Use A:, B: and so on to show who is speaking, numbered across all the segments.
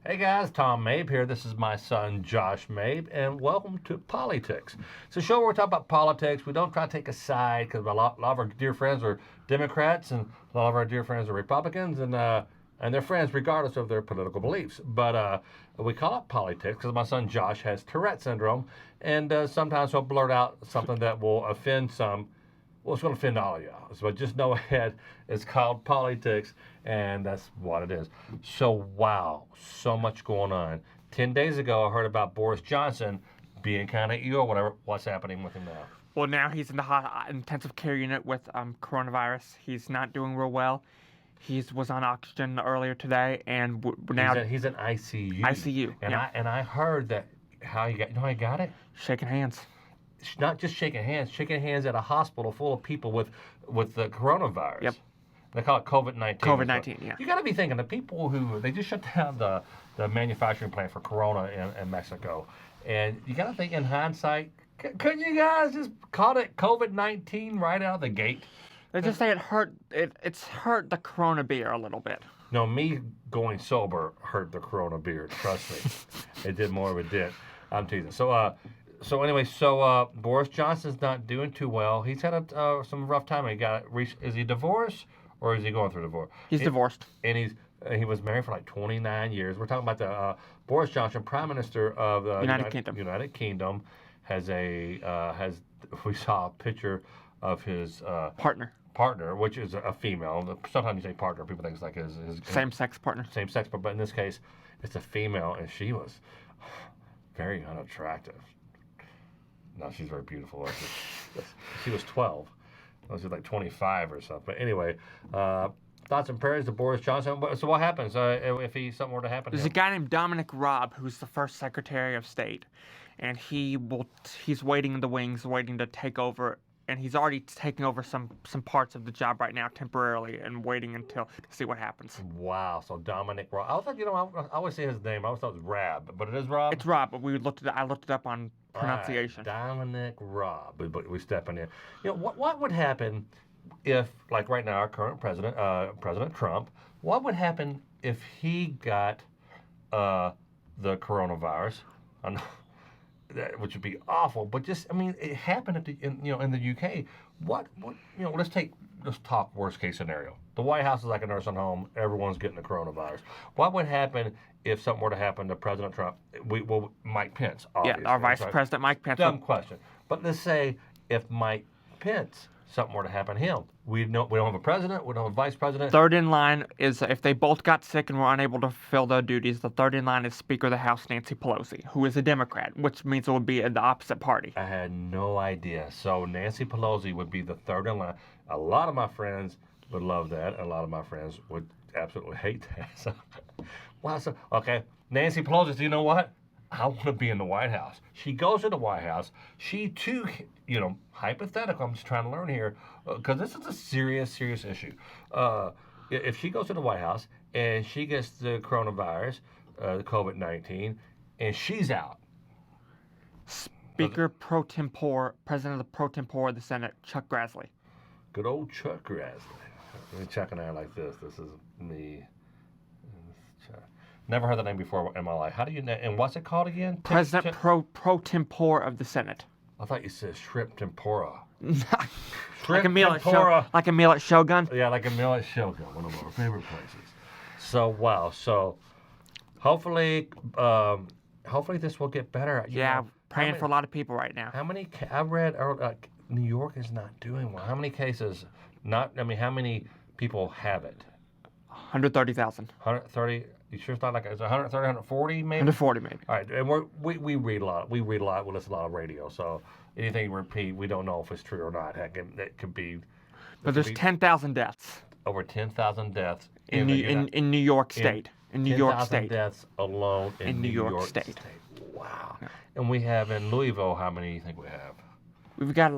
A: Hey guys, Tom Mabe here. This is my son Josh Mabe, and welcome to Poly-Tics. It's a show where we talk about politics. We don't try to take a side because a lot of our dear friends are Democrats and a lot of our dear friends are Republicans, and they're friends regardless of their political beliefs. But we call it Poly-Tics because my son Josh has Tourette syndrome, and sometimes he'll blurt out something that will offend some. Well, it's going to offend all of y'all. So just know ahead, it's called Poly-Tics, and that's what it is. So, wow, so much going on. 10 days ago, I heard about Boris Johnson being kind of ill or whatever. What's happening with him now?
B: Well, now he's in the intensive care unit with coronavirus. He's not doing real well. He was on oxygen earlier today, and now
A: he's in ICU.
B: ICU.
A: And
B: yeah.
A: I heard that how he got. You know how he got it?
B: Shaking hands.
A: Not just shaking hands at a hospital full of people with the coronavirus.
B: Yep.
A: They call it COVID-19.
B: COVID-19, yeah.
A: You got to be thinking the people who they just shut down the manufacturing plant for Corona in Mexico, and you got to think in hindsight, couldn't you guys just call it COVID-19 right out of the gate?
B: They just say it's hurt the Corona beer a little bit.
A: No, me going sober hurt the Corona beer. Trust me, it did more of a dent. I'm teasing. So anyway, Boris Johnson's not doing too well. He's had some rough time. Is he divorced or is he going through divorce?
B: He's divorced.
A: And he was married for like 29 years. We're talking about the Boris Johnson, Prime Minister of the United Kingdom, we saw a picture of his partner, which is a female. Sometimes you say partner, people think it's like his
B: same-sex partner.
A: Same-sex, but in this case, it's a female, and she was very unattractive. No, she's very beautiful. She was 12. She was like 25 or something. But anyway, thoughts and prayers to Boris Johnson. So what happens if something were to happen?
B: There's a guy named Dominic Raab who's the first Secretary of State, and he's waiting in the wings, waiting to take over. And he's already taking over some parts of the job right now temporarily and waiting to see what happens.
A: Wow. So Dominic Raab. I thought, I always say his name. I always thought it was Raab, but it is Raab?
B: It's Raab, but I looked it up on pronunciation.
A: Right. Dominic Raab. But we're stepping in. What would happen if, like right now, our current president, President Trump, what would happen if he got the coronavirus? Which would be awful, but it happened in the UK. Let's talk worst case scenario. The White House is like a nursing home. Everyone's getting the coronavirus. What would happen if something were to happen to President Trump? Mike Pence, obviously.
B: Yeah, our Vice President Mike Pence.
A: Dumb question. But let's say if Mike Pence, something were to happen to him. We don't have a president. We don't have a vice president.
B: Third in line is if they both got sick and were unable to fulfill their duties. The third in line is Speaker of the House Nancy Pelosi, who is a Democrat, which means it would be in the opposite party.
A: I had no idea. So Nancy Pelosi would be the third in line. A lot of my friends would love that. A lot of my friends would absolutely hate that. So, wow. So okay, Nancy Pelosi. You know what? I want to be in the White House. She goes to the White House. She too, hypothetical. I'm just trying to learn here because this is a serious issue. If she goes to the White House and she gets the coronavirus, the COVID-19, and she's out.
B: Speaker pro tempore, President of the pro tempore of the Senate, Chuck Grassley.
A: Good old Chuck Grassley. Let me check an out like this. This is me. Never heard the name before in my life. How do you know? And what's it called again?
B: President pro tempore of the Senate.
A: I thought you said shrimp tempura.
B: Like a meal at Shogun.
A: Yeah, like a meal at Shogun, one of our favorite places. So wow. So hopefully this will get better.
B: Praying for a lot of people right now.
A: How many? I read New York is not doing well. How many cases? How many people have it?
B: 130,000.
A: 130. You sure it's not like it's 130, 140 maybe?
B: 140 maybe.
A: All right, and we read a lot. We read a lot. We listen to a lot of radio. So anything we repeat, we don't know if it's true or not. Heck, it could be.
B: But there's 10,000 deaths.
A: Over 10,000 deaths
B: in New York State. In New York State.
A: 10,000 deaths alone in New York State. Wow. Yeah. And we have in Louisville. How many do you think we have?
B: We've got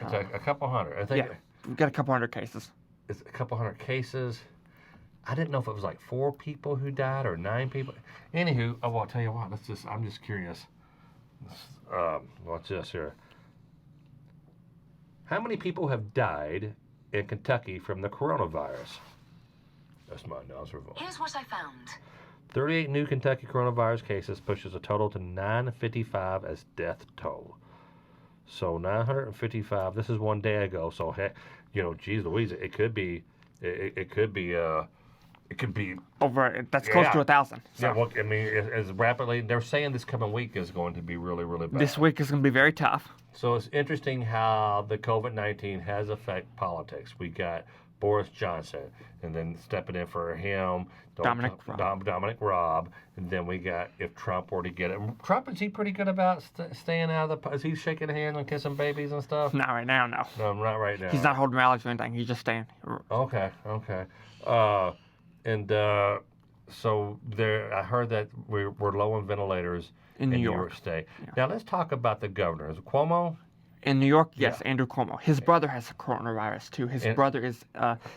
A: it's a couple hundred. I think.
B: Yeah, we've got a couple hundred cases.
A: It's a couple hundred cases. I didn't know if it was like 4 people who died or 9 people. Anywho, I'll tell you what. I'm just curious. What's this here? How many people have died in Kentucky from the coronavirus? That's my announcer voice.
C: Here's what I found.
A: 38 new Kentucky coronavirus cases pushes a total to 955 as death toll. So 955. This is one day ago. So geez Louise, it could be
B: Over, that's close to 1,000. So.
A: Yeah, well, I mean, as rapidly, they're saying this coming week is going to be really, really bad.
B: This week is going to be very tough.
A: So it's interesting how the COVID-19 has affected politics. We got Boris Johnson, and then stepping in for him, Dominic Raab, and then we got, if Trump were to get it. Trump, is he pretty good about staying out of the, is he shaking hands and kissing babies and stuff?
B: Not right now, no.
A: No, not right now.
B: He's not holding rallies or anything. He's just staying.
A: Okay. So there, I heard that we're low on ventilators
B: in New
A: York State. Yeah. Now let's talk about the governor. Is it Cuomo?
B: In New York, yes, yeah. Andrew Cuomo. His brother has coronavirus too. His brother is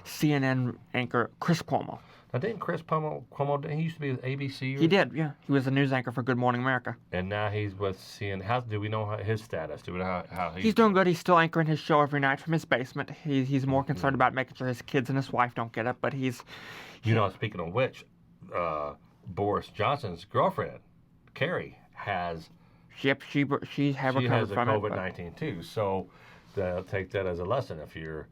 B: CNN anchor Chris Cuomo.
A: Now didn't Chris Cuomo, he used to be with ABC?
B: He did, yeah. He was a news anchor for Good Morning America.
A: And now he's with CNN. How do we know his status? Do we know how
B: he's doing good. He's still anchoring his show every night from his basement. He's more concerned about making sure his kids and his wife don't get it, but he's...
A: speaking of which, Boris Johnson's girlfriend, Carrie, has...
B: Yep, she recovered from it. She has a
A: COVID-19 too, so take that as a lesson if you're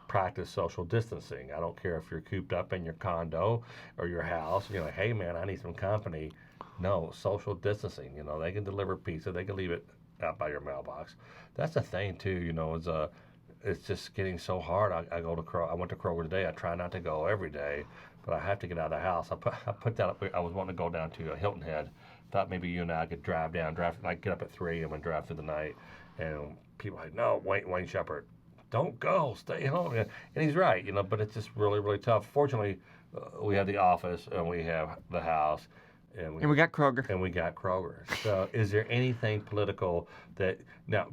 A: practice social distancing. I don't care if you're cooped up in your condo or your house. You're like, hey man, I need some company. No, social distancing. They can deliver pizza. They can leave it out by your mailbox. That's the thing too. It's just getting so hard. I went to Kroger today. I try not to go every day, but I have to get out of the house. I put that up. I was wanting to go down to Hilton Head. Thought maybe you and I could drive, get up at 3 a.m. and drive through the night. And people are like, no, Wayne Shepherd, don't go, stay home. And he's right, but it's just really, really tough. Fortunately, we have the office and we have the house. And
B: we got Kroger.
A: So is there anything political that, now,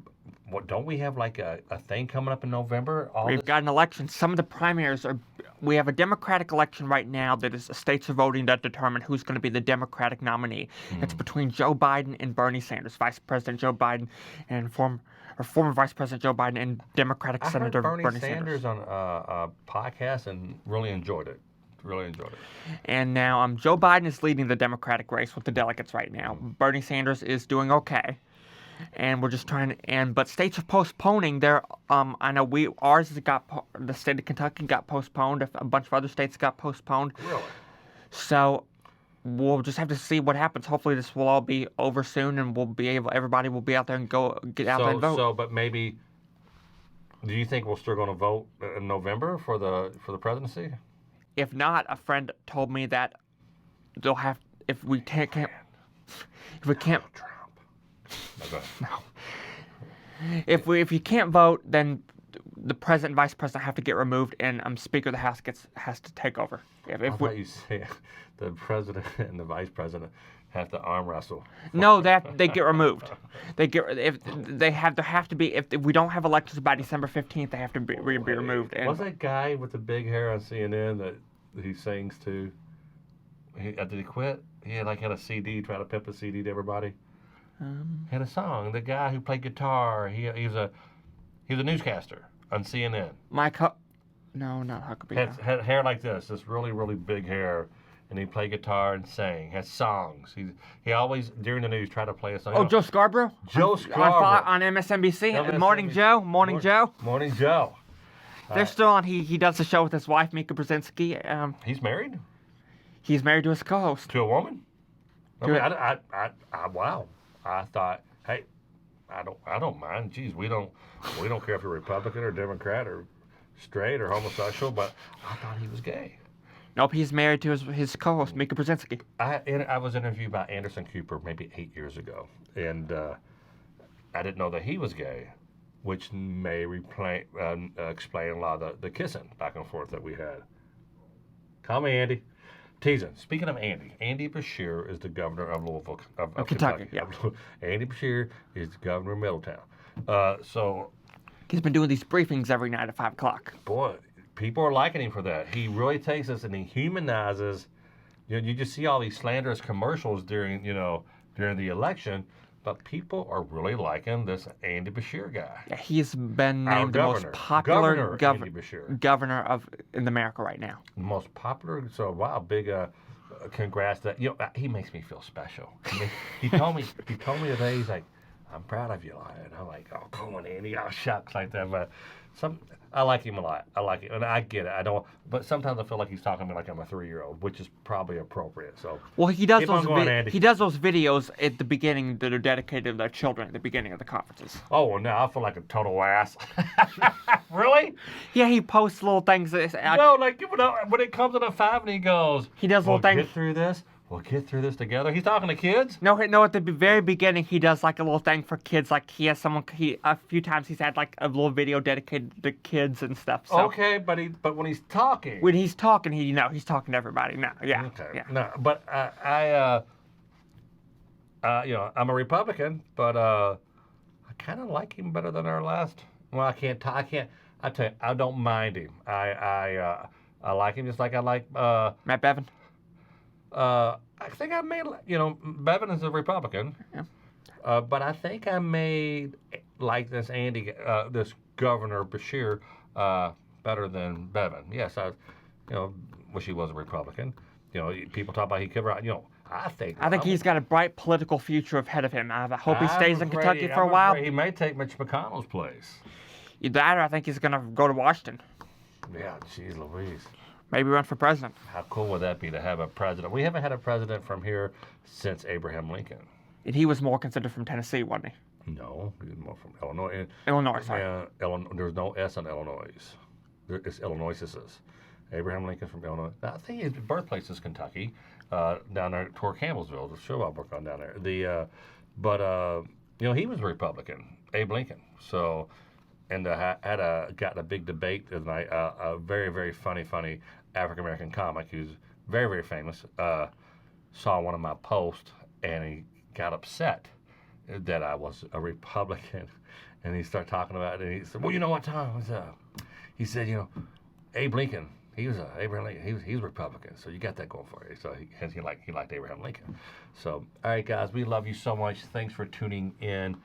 A: don't we have like a thing coming up in November?
B: We've got an election. Some of the primaries we have a Democratic election right now that is states are voting to determine who's going to be the Democratic nominee. It's between Joe Biden and Bernie Sanders, Vice President Joe Biden and former Vice President Joe Biden and Democratic Senator
A: Bernie
B: Sanders.
A: Sanders on a podcast and really enjoyed it.
B: And now Joe Biden is leading the Democratic race with the delegates right now. Bernie Sanders is doing okay. And we're just but states are postponing their, I know the state of Kentucky got postponed, a bunch of other states got postponed.
A: Really?
B: So we'll just have to see what happens. Hopefully this will all be over soon and everybody will be out there and get out there and vote.
A: But maybe, do you think we're still going to vote in November for the presidency?
B: If not, a friend told me that they'll have, if we can't
A: Trump. No, go ahead.
B: No. If you can't vote, then the president and vice president have to get removed, and Speaker of the House has to take over.
A: I thought you say the president and the vice president have to arm wrestle.
B: No, they get removed. If we don't have elections by December 15th, they have to be removed.
A: What's that guy with the big hair on CNN that he sings to? Did he quit? He had a CD, trying to pimp a CD to everybody. Had a song. The guy who played guitar. He was a newscaster on CNN.
B: No, not Huckabee.
A: Had hair like this really, really big hair, and he played guitar and sang. Had songs. He always during the news tried to play a song.
B: Oh, Joe Scarborough.
A: Joe Scarborough
B: on MSNBC. Morning Joe. Morning Joe.
A: Morning Joe.
B: They're still on. He does the show with his wife Mika Brzezinski.
A: He's married.
B: He's married to his co-host.
A: To a woman. Wow. I thought, hey, I don't mind. Geez, we don't care if you're Republican or Democrat or straight or homosexual, but I thought he was gay.
B: Nope, he's married to his co-host Mika Brzezinski.
A: I was interviewed by Anderson Cooper maybe 8 years ago, and I didn't know that he was gay, which may explain a lot of the kissing back and forth that we had. Call me Andy. Teasing. Speaking of Andy Beshear is the governor of Louisville, of Kentucky.
B: Yeah.
A: Andy Beshear is the governor of Middletown. So
B: he's been doing these briefings every night at 5 o'clock.
A: Boy, people are liking him for that. He really takes us and he humanizes. You just see all these slanderous commercials during the election, but people are really liking this Andy Beshear guy.
B: Yeah, he's been named the most popular governor in America right now.
A: The most popular. So wow, big congrats that he makes me feel special. He told me today, he's like, I'm proud of you, and I'm like, oh, come on, Andy, oh shucks, like that. But I like him a lot. I like it, and I get it. I don't, but sometimes I feel like he's talking to me like I'm a 3-year-old, which is probably appropriate. So
B: well, he does
A: keep on
B: those
A: going, Andy.
B: he does those videos at the beginning that are dedicated to their children at the beginning of the conferences.
A: Oh, well, now I feel like a total ass. Really?
B: Yeah, he posts little things.
A: No, like when it comes to the 5 and he goes,
B: He does little things.
A: Get through this. We'll get through this together. He's talking to kids?
B: No, at the very beginning, he does like a little thing for kids. Like he has someone. A few times he's had like a little video dedicated to kids and stuff. So.
A: Okay, but when he's talking.
B: When he's talking, he's talking to everybody. No, yeah.
A: Okay.
B: Yeah.
A: No, but I'm a Republican, but I kind of like him better than our last. Well, I tell you, I don't mind him. I like him just like I like
B: Matt Bevin.
A: I think I made, Bevin is a Republican.
B: Yeah.
A: But I think I made, like this this Governor Bashir, better than Bevin. Yes, I, wish he was a Republican. People talk about he could run, I think
B: He's got a bright political future ahead of him. I hope he stays in Kentucky for a
A: I'm
B: while.
A: He may take Mitch McConnell's place.
B: Either that or I think he's going to go to Washington.
A: Yeah, jeez Louise.
B: Maybe run for president.
A: How cool would that be to have a president? We haven't had a president from here since Abraham Lincoln.
B: And he was more considered from Tennessee, wasn't he?
A: No, he was more from Illinois.
B: Illinois, sorry.
A: There's no S in Illinois. It's Illinois. Abraham Lincoln from Illinois. I think his birthplace is Kentucky, down there toward Campbellsville, the show I work on down there. But he was a Republican, Abe Lincoln. So, and got a big debate tonight. A very, very funny African American comic who's very, very famous saw one of my posts and he got upset that I was a Republican, and he started talking about it. And he said, "Well, you know what, Tom?" He said, Abe Lincoln. He was Abraham Lincoln. He was Republican, so you got that going for you. So he liked Abraham Lincoln. So all right, guys, we love you so much. Thanks for tuning in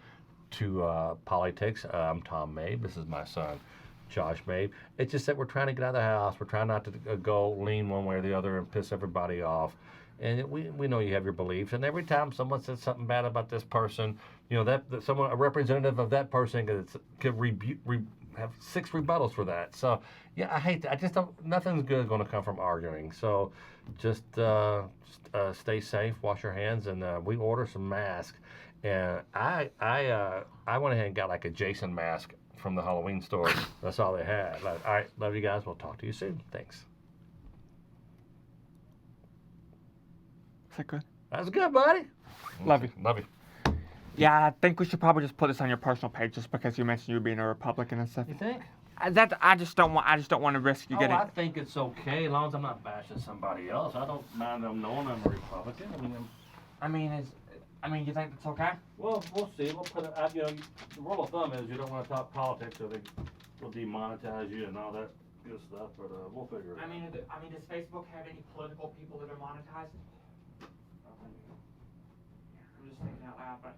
A: to Poly-Tics. I'm Tom Mabe. This is my son, Josh Mabe. It's just that we're trying to get out of the house. We're trying not to go lean one way or the other and piss everybody off. And we know you have your beliefs. And every time someone says something bad about this person, that someone, a representative of that person, could have 6 rebuttals for that. So yeah, I hate that. I just don't. Nothing's good going to come from arguing. So just stay safe, wash your hands, and we order some masks. And I went ahead and got like a Jason mask from the Halloween store. That's all they had. All right, love you guys. We'll talk to you soon. Thanks.
B: Is that good?
A: That's good, buddy.
B: Love you.
A: Love you.
B: Yeah, I think we should probably just put this on your personal page, just because you mentioned you being a Republican and stuff.
A: You think?
B: I just don't want to risk you getting.
A: I think it's okay as long as I'm not bashing somebody else. I don't mind them knowing I'm a Republican.
B: You think that's okay?
A: Well, we'll see. We'll put it. The rule of thumb is you don't want to talk politics, or they will demonetize you and all that good stuff. But we'll figure it out.
B: Does Facebook have any political people that are monetized? I'm just thinking out loud, but.